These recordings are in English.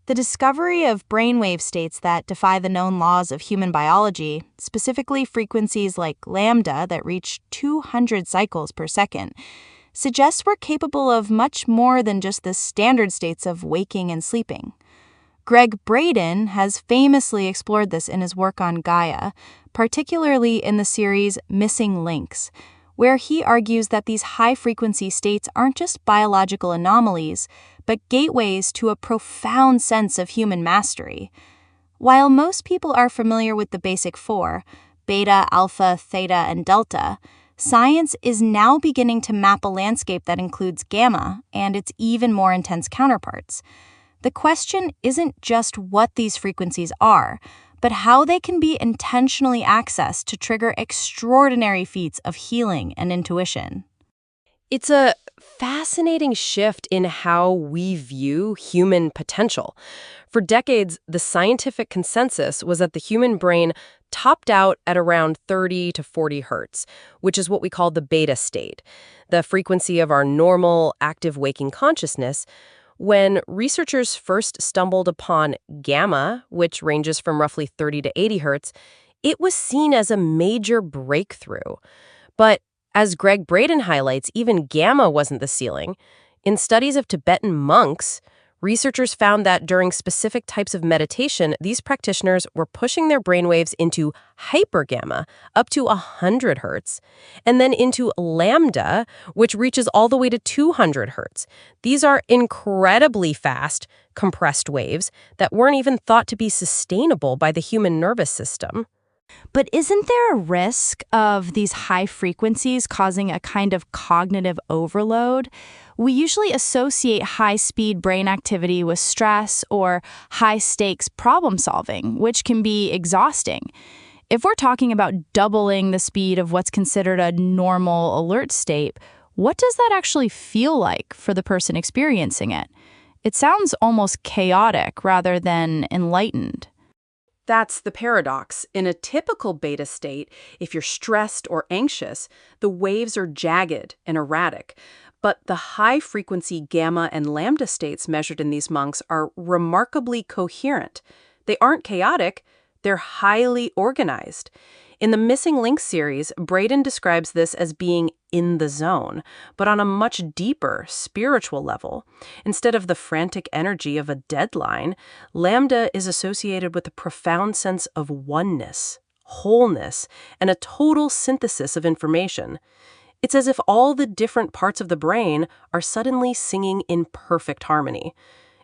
The discovery of brainwave states that defy the known laws of human biology, specifically frequencies like lambda that reach 200 cycles per second, suggests we're capable of much more than just the standard states of waking and sleeping. Gregg Braden has famously explored this in his work on Gaia, particularly in the series Missing Links, where he argues that these high-frequency states aren't just biological anomalies, but gateways to a profound sense of human mastery. While most people are familiar with the basic four, beta, alpha, theta, and delta, science is now beginning to map a landscape that includes gamma and its even more intense counterparts. The question isn't just what these frequencies are, but how they can be intentionally accessed to trigger extraordinary feats of healing and intuition. It's a fascinating shift in how we view human potential. For decades, the scientific consensus was that the human brain topped out at around 30 to 40 hertz, which is what we call the beta state, the frequency of our normal, active waking consciousness. When researchers first stumbled upon gamma, which ranges from roughly 30 to 80 hertz, it was seen as a major breakthrough. But as Gregg Braden highlights, even gamma wasn't the ceiling. In studies of Tibetan monks, researchers found that during specific types of meditation, these practitioners were pushing their brainwaves into hypergamma, up to 100 hertz, and then into lambda, which reaches all the way to 200 hertz. These are incredibly fast, compressed waves that weren't even thought to be sustainable by the human nervous system. But isn't there a risk of these high frequencies causing a kind of cognitive overload? We usually associate high-speed brain activity with stress or high-stakes problem-solving, which can be exhausting. If we're talking about doubling the speed of what's considered a normal alert state, what does that actually feel like for the person experiencing it? It sounds almost chaotic rather than enlightened. That's the paradox. In a typical beta state, if you're stressed or anxious, the waves are jagged and erratic. But the high-frequency gamma and lambda states measured in these monks are remarkably coherent. They aren't chaotic, they're highly organized. In the Missing Link series, Braden describes this as being in the zone, but on a much deeper spiritual level. Instead of the frantic energy of a deadline, lambda is associated with a profound sense of oneness, wholeness, and a total synthesis of information. It's as if all the different parts of the brain are suddenly singing in perfect harmony.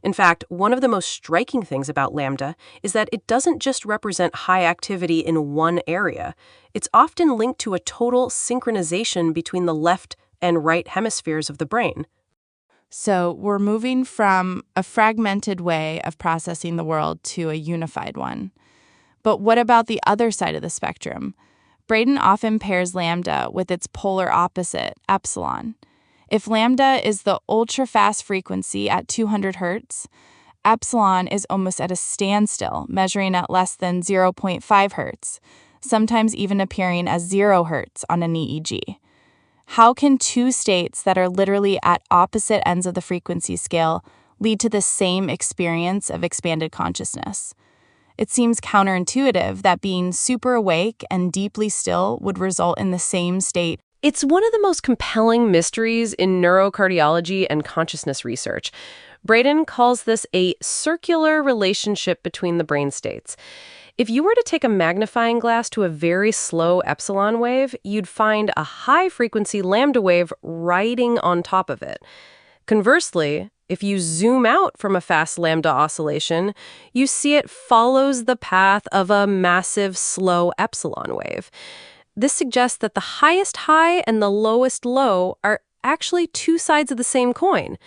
In fact, one of the most striking things about lambda is that it doesn't just represent high activity in one area. It's often linked to a total synchronization between the left and right hemispheres of the brain. So we're moving from a fragmented way of processing the world to a unified one. But what about the other side of the spectrum? Braden often pairs lambda with its polar opposite, epsilon. If lambda is the ultra-fast frequency at 200 hertz, epsilon is almost at a standstill, measuring at less than 0.5 hertz, sometimes even appearing as 0 hertz on an EEG. How can two states that are literally at opposite ends of the frequency scale lead to the same experience of expanded consciousness? It seems counterintuitive that being super awake and deeply still would result in the same state. It's one of the most compelling mysteries in neurocardiology and consciousness research. Braden calls this a circular relationship between the brain states. If you were to take a magnifying glass to a very slow epsilon wave, you'd find a high-frequency lambda wave riding on top of it. Conversely, if you zoom out from a fast lambda oscillation, you see it follows the path of a massive, slow epsilon wave. This suggests that the highest high and the lowest low are actually two sides of the same coin.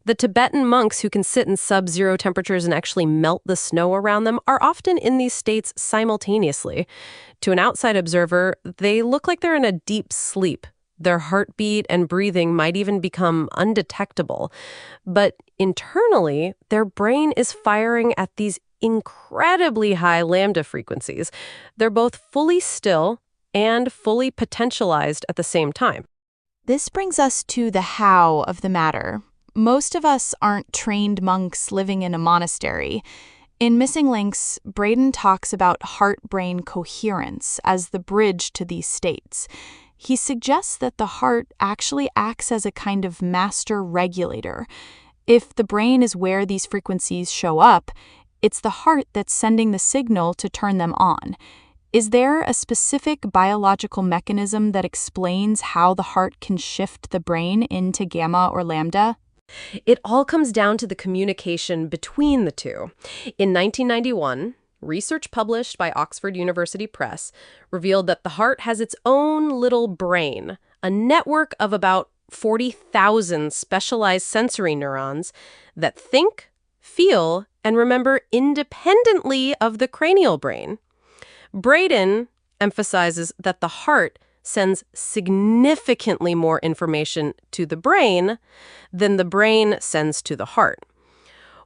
The Tibetan monks who can sit in sub-zero temperatures and actually melt the snow around them are often in these states simultaneously. To an outside observer, they look like they're in a deep sleep. Their heartbeat and breathing might even become undetectable. But internally, their brain is firing at these incredibly high lambda frequencies. They're both fully still and fully potentialized at the same time. This brings us to the how of the matter. most of us aren't trained monks living in a monastery. In Missing Links, Braden talks about heart-brain coherence as the bridge to these states. He suggests that the heart actually acts as a kind of master regulator. If the brain is where these frequencies show up, it's the heart that's sending the signal to turn them on. Is there a specific biological mechanism that explains how the heart can shift the brain into gamma or lambda? It all comes down to the communication between the two. In 1991, research published by Oxford University Press revealed that the heart has its own little brain, a network of about 40,000 specialized sensory neurons that think, feel, and remember independently of the cranial brain. Braden emphasizes that the heart sends significantly more information to the brain than the brain sends to the heart.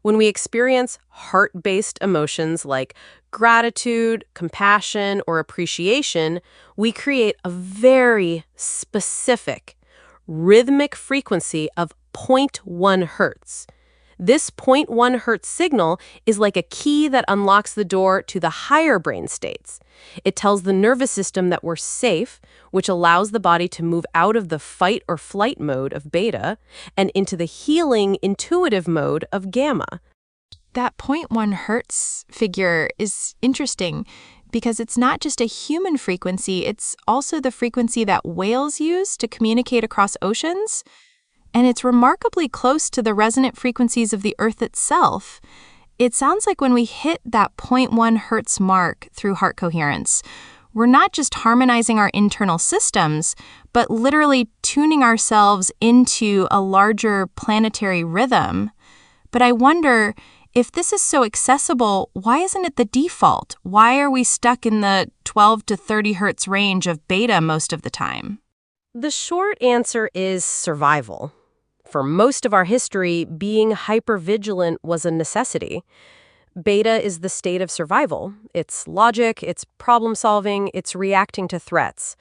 When we experience heart-based emotions like gratitude, compassion, or appreciation, we create a very specific rhythmic frequency of 0.1 hertz. This 0.1 hertz signal is like a key that unlocks the door to the higher brain states. It tells the nervous system that we're safe, which allows the body to move out of the fight or flight mode of beta and into the healing, intuitive mode of gamma. That 0.1 hertz figure is interesting because it's not just a human frequency, it's also the frequency that whales use to communicate across oceans. And it's remarkably close to the resonant frequencies of the Earth itself. It sounds like when we hit that 0.1 hertz mark through heart coherence, we're not just harmonizing our internal systems, but literally tuning ourselves into a larger planetary rhythm. But I wonder, if this is so accessible, why isn't it the default? Why are we stuck in the 12 to 30 hertz range of beta most of the time? The short answer is survival. For most of our history, being hypervigilant was a necessity. Beta is the state of survival. It's logic, it's problem solving, it's reacting to threats.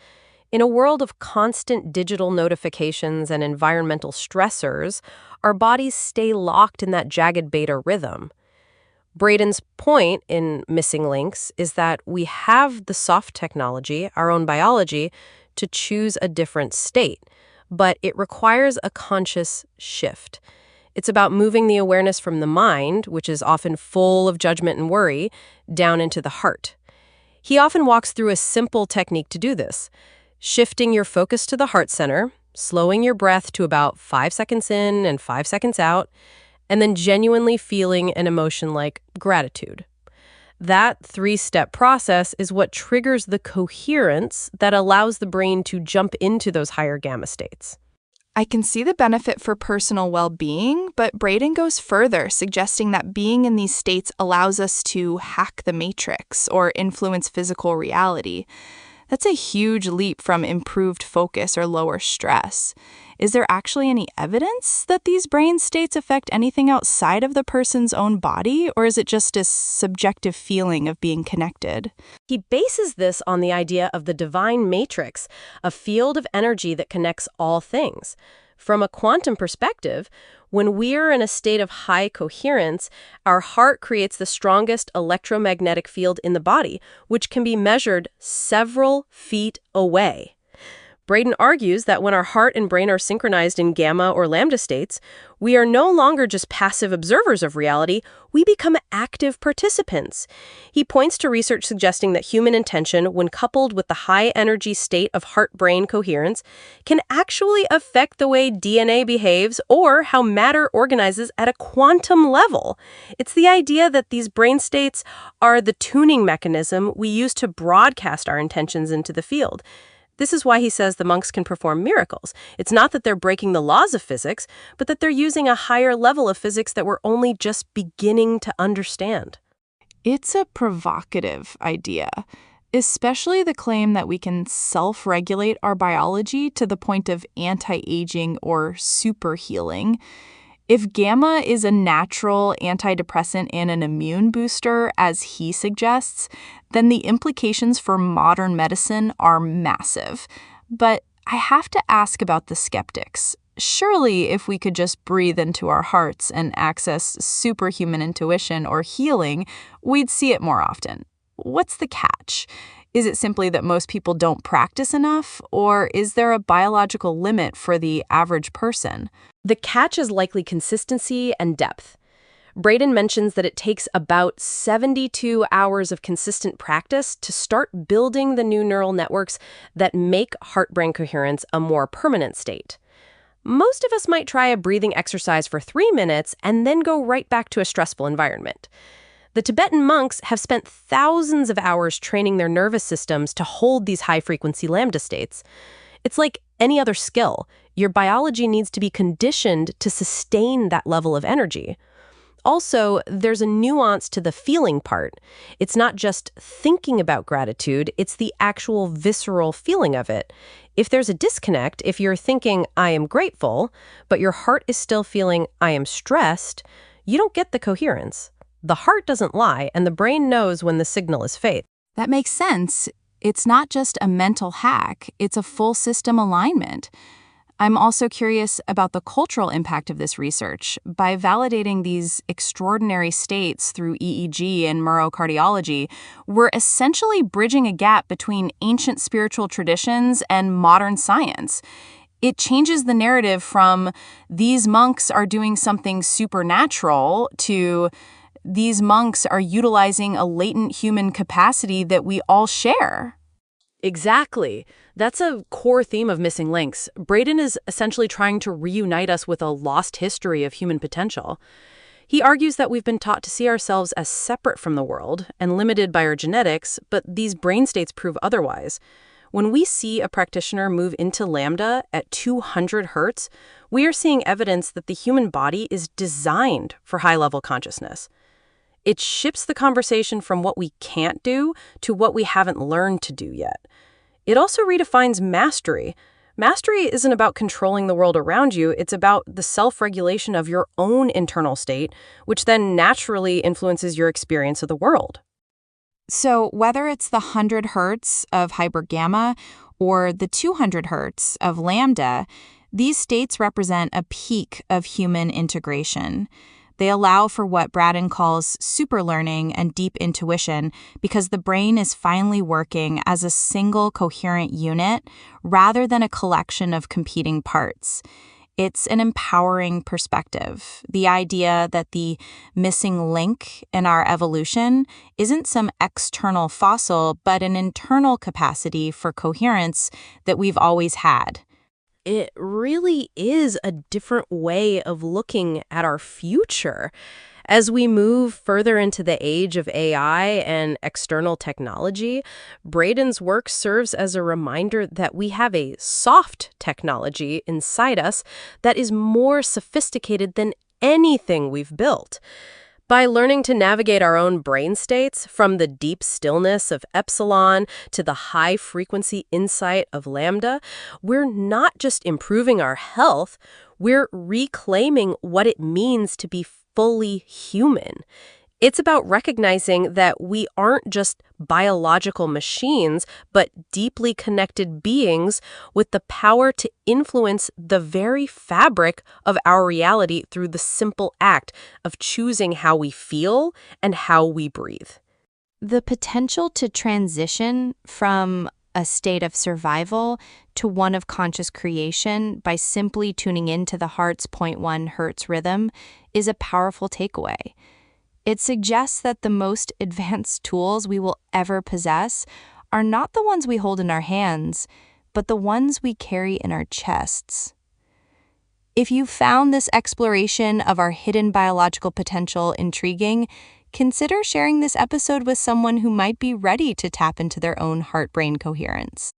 In a world of constant digital notifications and environmental stressors, our bodies stay locked in that jagged beta rhythm. Braden's point in Missing Links is that we have the soft technology, our own biology, to choose a different state, but it requires a conscious shift. It's about moving the awareness from the mind, which is often full of judgment and worry, down into the heart. He often walks through a simple technique to do this, shifting your focus to the heart center, slowing your breath to about 5 seconds in and 5 seconds out, and then genuinely feeling an emotion like gratitude. That 3-step process is what triggers the coherence that allows the brain to jump into those higher gamma states. I can see the benefit for personal well-being, but Braden goes further, suggesting that being in these states allows us to hack the matrix or influence physical reality. That's a huge leap from improved focus or lower stress. Is there actually any evidence that these brain states affect anything outside of the person's own body, or is it just a subjective feeling of being connected? He bases this on the idea of the divine matrix, a field of energy that connects all things. From a quantum perspective, when we're in a state of high coherence, our heart creates the strongest electromagnetic field in the body, which can be measured several feet away. Braden argues that when our heart and brain are synchronized in gamma or lambda states, we are no longer just passive observers of reality, we become active participants. He points to research suggesting that human intention, when coupled with the high-energy state of heart-brain coherence, can actually affect the way DNA behaves or how matter organizes at a quantum level. It's the idea that these brain states are the tuning mechanism we use to broadcast our intentions into the field. This is why he says the monks can perform miracles. It's not that they're breaking the laws of physics, but that they're using a higher level of physics that we're only just beginning to understand. It's a provocative idea, especially the claim that we can self-regulate our biology to the point of anti-aging or super healing. If gamma is a natural antidepressant and an immune booster, as he suggests, then the implications for modern medicine are massive. But I have to ask about the skeptics. Surely, if we could just breathe into our hearts and access superhuman intuition or healing, we'd see it more often. What's the catch? Is it simply that most people don't practice enough, or is there a biological limit for the average person? The catch is likely consistency and depth. Braden mentions that it takes about 72 hours of consistent practice to start building the new neural networks that make heart-brain coherence a more permanent state. Most of us might try a breathing exercise for 3 minutes and then go right back to a stressful environment. The Tibetan monks have spent thousands of hours training their nervous systems to hold these high-frequency lambda states. It's like any other skill. Your biology needs to be conditioned to sustain that level of energy. Also, there's a nuance to the feeling part. It's not just thinking about gratitude, it's the actual visceral feeling of it. If there's a disconnect, if you're thinking, I am grateful, but your heart is still feeling, I am stressed, you don't get the coherence. The heart doesn't lie, and the brain knows when the signal is fake. That makes sense. It's not just a mental hack, it's a full system alignment. I'm also curious about the cultural impact of this research. By validating these extraordinary states through EEG and neurocardiology, we're essentially bridging a gap between ancient spiritual traditions and modern science. It changes the narrative from these monks are doing something supernatural to these monks are utilizing a latent human capacity that we all share. Exactly. That's a core theme of Missing Links. Braden is essentially trying to reunite us with a lost history of human potential. He argues that we've been taught to see ourselves as separate from the world and limited by our genetics, but these brain states prove otherwise. When we see a practitioner move into lambda at 200 hertz, we are seeing evidence that the human body is designed for high-level consciousness. It shifts the conversation from what we can't do to what we haven't learned to do yet. It also redefines mastery. Mastery isn't about controlling the world around you, it's about the self-regulation of your own internal state, which then naturally influences your experience of the world. So whether it's the 100 hertz of hypergamma or the 200 hertz of lambda, these states represent a peak of human integration. They allow for what Braden calls superlearning and deep intuition because the brain is finally working as a single coherent unit rather than a collection of competing parts. It's an empowering perspective, the idea that the missing link in our evolution isn't some external fossil, but an internal capacity for coherence that we've always had. It really is a different way of looking at our future. As we move further into the age of AI and external technology, Braden's work serves as a reminder that we have a soft technology inside us that is more sophisticated than anything we've built. By learning to navigate our own brain states, from the deep stillness of epsilon to the high-frequency insight of lambda, we're not just improving our health, we're reclaiming what it means to be fully human. It's about recognizing that we aren't just biological machines, but deeply connected beings with the power to influence the very fabric of our reality through the simple act of choosing how we feel and how we breathe. The potential to transition from a state of survival to one of conscious creation by simply tuning into the heart's 0.1 hertz rhythm is a powerful takeaway. It suggests that the most advanced tools we will ever possess are not the ones we hold in our hands, but the ones we carry in our chests. If you found this exploration of our hidden biological potential intriguing, consider sharing this episode with someone who might be ready to tap into their own heart-brain coherence.